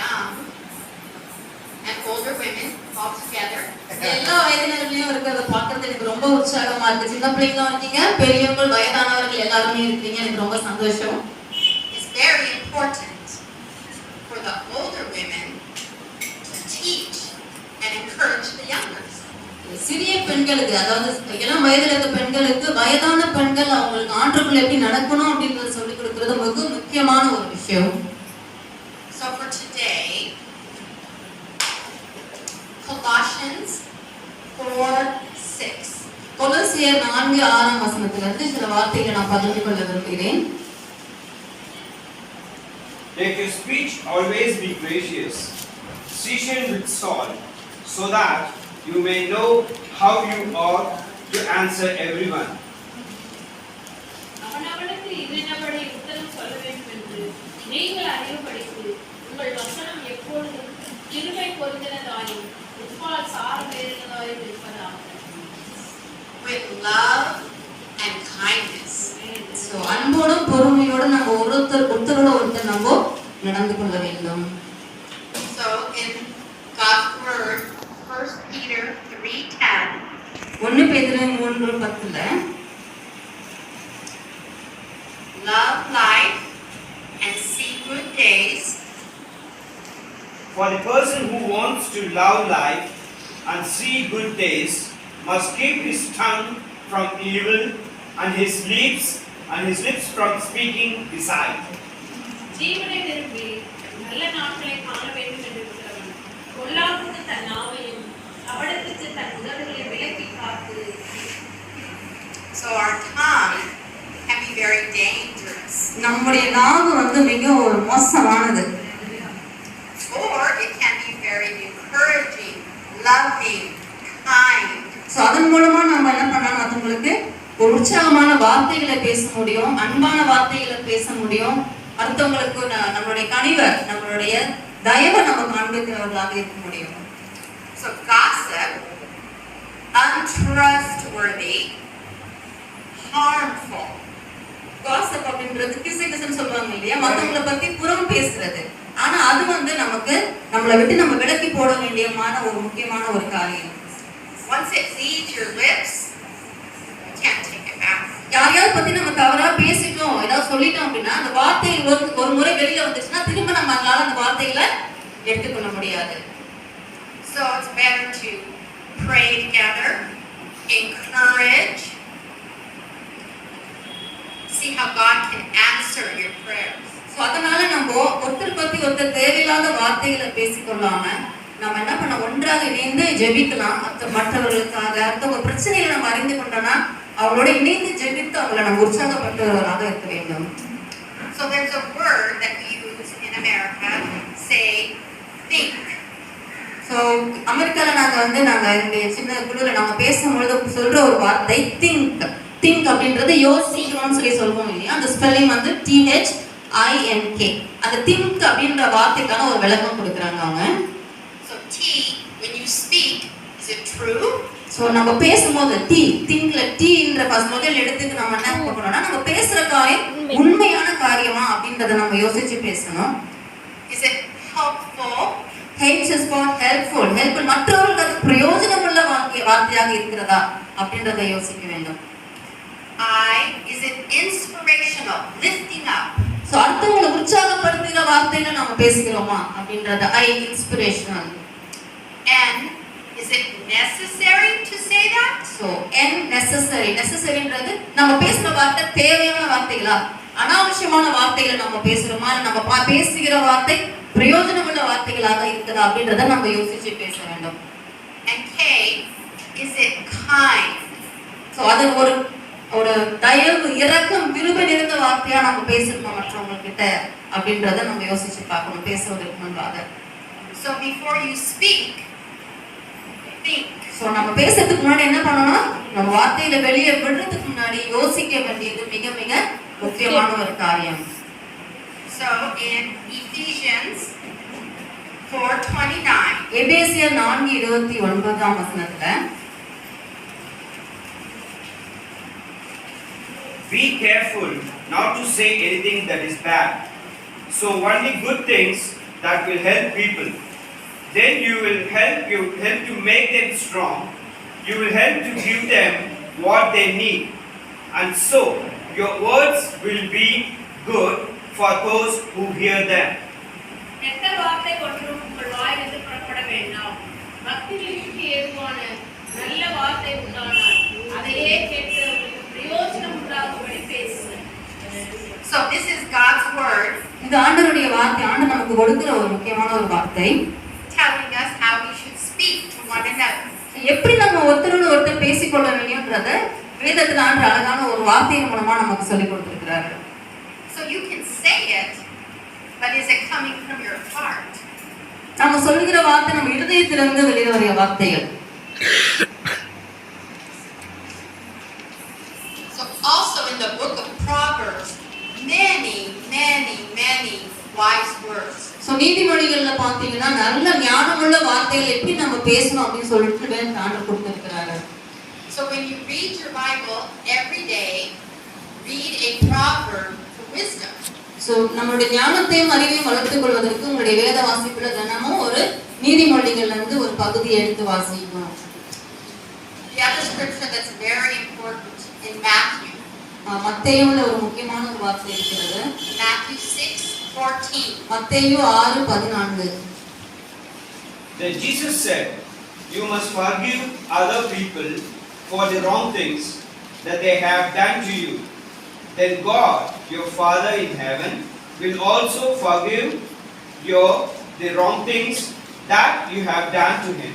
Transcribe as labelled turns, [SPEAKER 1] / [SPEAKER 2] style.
[SPEAKER 1] young and older women all together.
[SPEAKER 2] எல்லா வயதினர்களையும் இருக்கிறத பார்க்கிறது எனக்கு ரொம்ப உற்சாகமா இருக்கு. சின்ன பிள்ளைங்களும் இருக்கீங்க, பெரியவங்க வயதானவர்கள் எல்லாருமே இருக்கீங்க. எனக்கு ரொம்ப சந்தோஷம்.
[SPEAKER 1] It's very important for the older women to teach and encourage the younger.
[SPEAKER 2] சிறிய பெண்களுக்கு, அதாவது இளம் வயதில் இருக்க பெண்களுக்கு வயதான பெண்கள் அவங்களுக்கு ஆண்டுக்குள்ள எப்படி நடக்கணும் அப்படின்றத சொல்லிக் கொடுக்கிறது மிக முக்கியமான ஒரு விஷயம்.
[SPEAKER 1] So for today, Colossians 4:6.
[SPEAKER 2] கொலோசியர் 4:6 சில வார்த்தைகளை நான் பகிர்ந்து கொள்ள விரும்புகிறேன்.
[SPEAKER 3] Let your speech always be gracious, seasoned with salt, so that you may know how you ought to answer everyone.
[SPEAKER 4] அவனவனுக்கு இதனபடி உத்தரம் சொல்ல வேண்டும் என்று நீங்கள் அறிவுபடித்து உங்கள் வசனம் எப்பொழுதும் கிருபை பொருந்தினதாயும் உப்பால் சாரமேறினதாயும் இருப்பதாக.
[SPEAKER 1] With love and kindness.
[SPEAKER 2] So அன்போடும் பொறுமையோடும் நம்ம ஒருத்தரோட ஒருத்தர் நம்ம நடந்து கொள்ள வேண்டும்.
[SPEAKER 1] So in God's word, 1 Peter 3:10.
[SPEAKER 2] 1 பேதுரு 3:10
[SPEAKER 1] Love life and see good days.
[SPEAKER 3] For the person who wants to love life and see good days must keep his tongue from evil and his lips from speaking deceit.
[SPEAKER 4] ஜீவனை விரும்பி நல்ல நாட்களை காண வேண்டும் என்று இருக்கிறவன் பொல்லாப்புக்கு தன் நாவையும் அவடத்துக்கு தன் உதடுகளை விலக்கி காத்து.
[SPEAKER 1] So our tongue can be very dangerous.
[SPEAKER 2] நம்முடைய நாவு மிக ஒரு மோசமானது.
[SPEAKER 1] Or it can be very encouraging, loving, kind.
[SPEAKER 2] So அதன் மூலமா நம்ம என்ன பண்ணலாம், மத்தவங்களுக்கு ஒரு உற்சாகமான வார்த்தைகளை பேச முடியும், அன்பான வார்த்தைகளை பேச முடியும், அடுத்தவங்களுக்கு நம்மளுடைய கனிவை, நம்மளுடைய தயவை நம்ம காண்பிக்கிறவர்களாக இருக்க முடியும்.
[SPEAKER 1] So gossip, untrustworthy, harmful.
[SPEAKER 2] Gossip அப்படின்றது கிசுகிசுன்னு சொல்றாங்க இல்லையா, மத்தவங்கள பத்தி புறம் பேசுறது. ஆனா அது நமக்கு நம்மளை விட்டு நம்ம விலக்கி போட வேண்டியமான ஒரு முக்கியமான ஒரு காரியம்.
[SPEAKER 1] Once it leaves your lips, you can't take it back.
[SPEAKER 2] யாரையாவது பத்தி நம்ம தவறா பேசிட்டோம், ஏதாவது சொல்லிட்டோம் அப்படின்னா அந்த வார்த்தை ஒரு முறை வெளியில வந்துச்சுன்னா திரும்ப நம்மளால அந்த வார்த்தைகளை எடுத்துக்கொள்ள முடியாது.
[SPEAKER 1] So it's better to pray together, encourage, see how God can answer your prayers.
[SPEAKER 2] So அதனால நம்ம ஒருத்தர் பத்தி ஒருத்தர் தேவையில்லாத வார்த்தைகளை பேசிக்கொள்ளாம நம்ம என்ன பண்ண ஒன்றாக இணைந்து ஜெபிக்கலாம். மற்றவர்களுக்காக அடுத்தவங்க பிரச்சனைகளை நம்ம அறிந்து கொண்டோம்னா அவங்களோட இணைந்து ஜெபித்து அவங்களை நம்ம உற்சாகப்படுத்துவதாக இருக்க வேண்டும்.
[SPEAKER 1] So there's a word that we use in America, say think.
[SPEAKER 2] So அமெரிக்காவில் நாங்கள் எங்களுடைய சின்ன குழுவில் நம்ம பேசும்பொழுது சொல்ற ஒரு வார்த்தை திங்க். திங்க் அப்படின்றது யோசிக்கணும்னு சொல்லுவோம் இல்லையா, அந்த ஸ்பெல்லிங் THINK. அந்த திங்க் அப்படின்ற வார்த்தைக்கான ஒரு விளக்கம் கொடுக்குறாங்க அவங்க.
[SPEAKER 1] So T, when you speak, is it true?
[SPEAKER 2] So நம்ம பேசும்போது திங்க்ல டீன்ற முதல் இடத்துக்கு நம்ம என்ன பண்ணணும்னா நம்ம பேசுற காரியம் உண்மையான காரியமா அப்படின்றத நம்ம யோசிச்சு பேசணும்.
[SPEAKER 1] Is it helpful?
[SPEAKER 2] H is for helpful. Helpful, மற்றவர்களுக்கு பிரயோஜனமுள்ள வார்த்தையாக இருக்கிறதா அப்படின்றத யோசிக்க வேண்டும்.
[SPEAKER 1] I, is it inspirational, lifting up?
[SPEAKER 2] So அடுத்தவங்களை உற்சாகப்படுத்துகிற வார்த்தைகளை நம்ம பேசுகிறோமா அப்படின்றத inspirational.
[SPEAKER 1] And is it necessary to say that?
[SPEAKER 2] So நெசசரின்றது நம்ம பேசுற வார்த்தை தேவையான வார்த்தைகளா, அனாவசியமான வார்த்தைகளை நம்ம பேசுறோமா, நம்ம பேசுகிற வார்த்தை பிரயோஜனமுள்ள வார்த்தைகளாக இருக்குதா அப்படின்றத நம்ம யோசிச்சு பேச வேண்டும்.
[SPEAKER 1] And K, is it kind?
[SPEAKER 2] So அது ஒரு தயவு, இரக்கம், கிருபை நிறைந்த வார்த்தையா நம்ம பேசணுமா மற்றவங்க கிட்ட அப்படின்றத நம்ம யோசிச்சு பார்க்கணும் பேசுவதற்கு முன்பாக.
[SPEAKER 1] So before you speak, think.
[SPEAKER 2] So நம்ம பேசுறதுக்கு முன்னாடி என்ன பண்ணணும், நம்ம வார்த்தையில வெளியே விடுறதுக்கு முன்னாடி யோசிக்க வேண்டியது மிக மிக முக்கியமான ஒரு காரியம்.
[SPEAKER 1] So in Ephesians 4:29,
[SPEAKER 2] எபேசியர் 4:29
[SPEAKER 3] Be careful not to say anything that is bad, so only good things that will help people. Then you will help to make them strong. You will help to give them what they need. And so your words will be good for those who hear them.
[SPEAKER 4] கெட்ட வார்த்தை ஒன்றும் உங்கள் வாயிலிருந்து புறப்பட வேண்டாம். பக்திக்கு ஏதுவான நல்ல வார்த்தை உண்டானால் அதையே கேட்கிறவர்களுக்கு பிரயோஜனம் உண்டாகும்படி பேசுங்கள்.
[SPEAKER 1] So this is God's word
[SPEAKER 2] இது ஆண்டவருடைய வார்த்தை. ஆண்டவர் நமக்கு கொடுக்கிற ஒரு முக்கியமான ஒரு வார்த்தை.
[SPEAKER 1] telling us how we should speak to one another.
[SPEAKER 2] எப்படி நம்ம ஒருத்தரோடு ஒருத்தர் பேசிக்கொள்ள வேண்டியன்றத வேதத்துல ஆண்டு அழகான ஒரு வார்த்தையின் மூலமா நமக்கு சொல்லி கொடுத்திருக்கிறாரு.
[SPEAKER 1] So you can say it, but is it coming from your heart?
[SPEAKER 2] நம்ம சொல்லுகிற வார்த்தை நம்ம இருதயத்திலிருந்து வெளியே வர வார்த்தைகள்.
[SPEAKER 1] So also in the book of Proverbs, many wise words.
[SPEAKER 2] So நீதிமொழிகள்ல பாத்தீங்கன்னா நல்ல ஞானமுள்ள வார்த்தைகள் எப்படி நம்ம பேசணும் அப்படின்னு சொல்லிட்டு வேதத்துல ஆண்டவர் கொடுத்திருக்கிறாரு.
[SPEAKER 1] So when you read your Bible every day, read a proverb for wisdom.
[SPEAKER 2] So நம்மளுடைய ஞானத்தையும் அறிவையும் வளர்த்துக் கொள்வதற்கு உங்களுடைய வேத வாசிப்புல தினமும் ஒரு நீதிமொழிகள்ல இருந்து ஒரு பகுதியை எடுத்து வாசிக்கணும்.
[SPEAKER 1] The other scripture that's very important in Matthew.
[SPEAKER 2] மத்தேயுல ஒரு முக்கியமான ஒரு வார்த்தை இருக்கிறது.
[SPEAKER 1] Matthew 6:14.
[SPEAKER 2] மத்தேயு 6:14.
[SPEAKER 3] Then Jesus said, "You must forgive other people for the wrong things that they have done to you. Then God, your Father in heaven, will also forgive the wrong things that you have done to him."